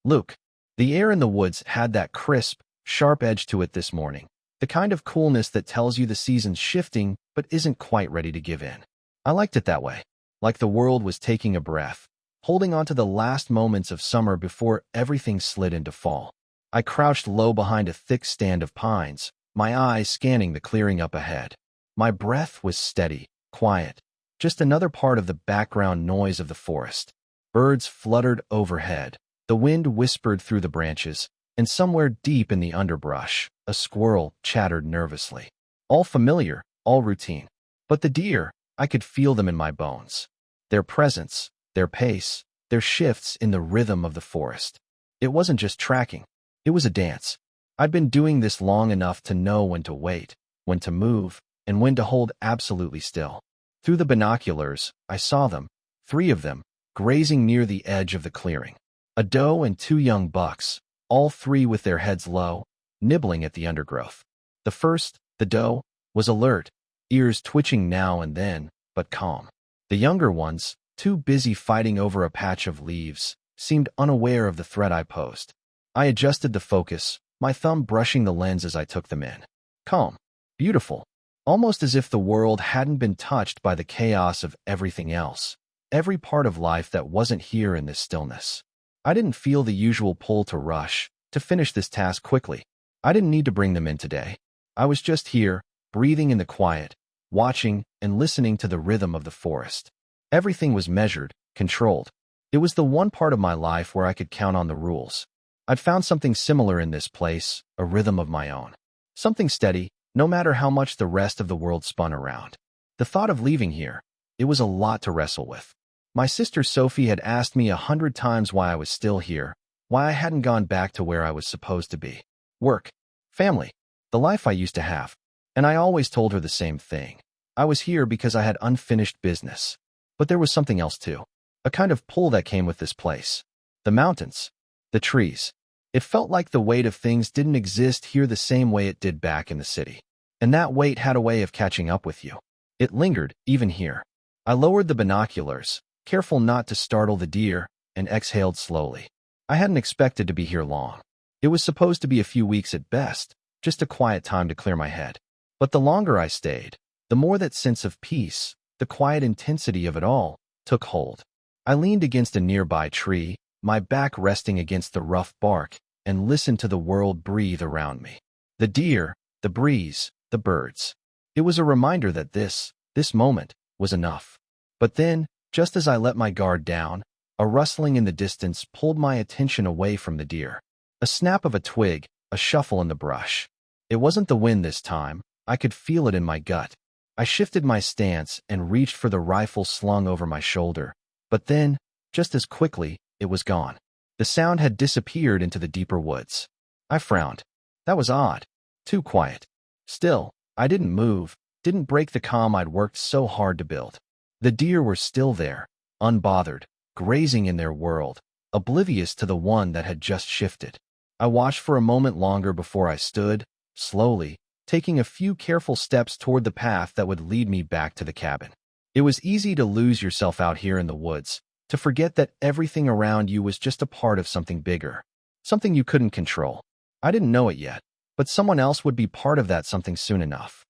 Luke. The air in the woods had that crisp, sharp edge to it this morning, the kind of coolness that tells you the season's shifting but isn't quite ready to give in. I liked it that way, like the world was taking a breath, holding on to the last moments of summer before everything slid into fall. I crouched low behind a thick stand of pines, my eyes scanning the clearing up ahead. My breath was steady, quiet, just another part of the background noise of the forest. Birds fluttered overhead, the wind whispered through the branches, and somewhere deep in the underbrush, a squirrel chattered nervously. All familiar, all routine. But the deer, I could feel them in my bones. Their presence, their pace, their shifts in the rhythm of the forest. It wasn't just tracking. It was a dance. I'd been doing this long enough to know when to wait, when to move, and when to hold absolutely still. Through the binoculars, I saw them, 3 of them, grazing near the edge of the clearing. A doe and 2 young bucks, all 3 with their heads low, nibbling at the undergrowth. The first, the doe, was alert, ears twitching now and then, but calm. The younger ones, too busy fighting over a patch of leaves, seemed unaware of the threat I posed. I adjusted the focus, my thumb brushing the lens as I took them in. Calm, beautiful, almost as if the world hadn't been touched by the chaos of everything else, every part of life that wasn't here in this stillness. I didn't feel the usual pull to rush, to finish this task quickly. I didn't need to bring them in today. I was just here, breathing in the quiet, watching and listening to the rhythm of the forest. Everything was measured, controlled. It was the one part of my life where I could count on the rules. I'd found something similar in this place, a rhythm of my own. Something steady, no matter how much the rest of the world spun around. The thought of leaving here, it was a lot to wrestle with. My sister Sophie had asked me 100 times why I was still here, why I hadn't gone back to where I was supposed to be. Work, family, the life I used to have. And I always told her the same thing. I was here because I had unfinished business. But there was something else too. A kind of pull that came with this place. The mountains. The trees. It felt like the weight of things didn't exist here the same way it did back in the city. And that weight had a way of catching up with you. It lingered, even here. I lowered the binoculars, careful not to startle the deer, and exhaled slowly. I hadn't expected to be here long. It was supposed to be a few weeks at best, just a quiet time to clear my head. But the longer I stayed, the more that sense of peace, the quiet intensity of it all, took hold. I leaned against a nearby tree, my back resting against the rough bark, and listened to the world breathe around me. The deer, the breeze, the birds. It was a reminder that this moment, was enough. But then, just as I let my guard down, a rustling in the distance pulled my attention away from the deer. A snap of a twig, a shuffle in the brush. It wasn't the wind this time. I could feel it in my gut. I shifted my stance and reached for the rifle slung over my shoulder. But then, just as quickly, it was gone. The sound had disappeared into the deeper woods. I frowned. That was odd. Too quiet. Still, I didn't move, didn't break the calm I'd worked so hard to build. The deer were still there, unbothered, grazing in their world, oblivious to the one that had just shifted. I watched for a moment longer before I stood, slowly, taking a few careful steps toward the path that would lead me back to the cabin. It was easy to lose yourself out here in the woods, to forget that everything around you was just a part of something bigger, something you couldn't control. I didn't know it yet, but someone else would be part of that something soon enough.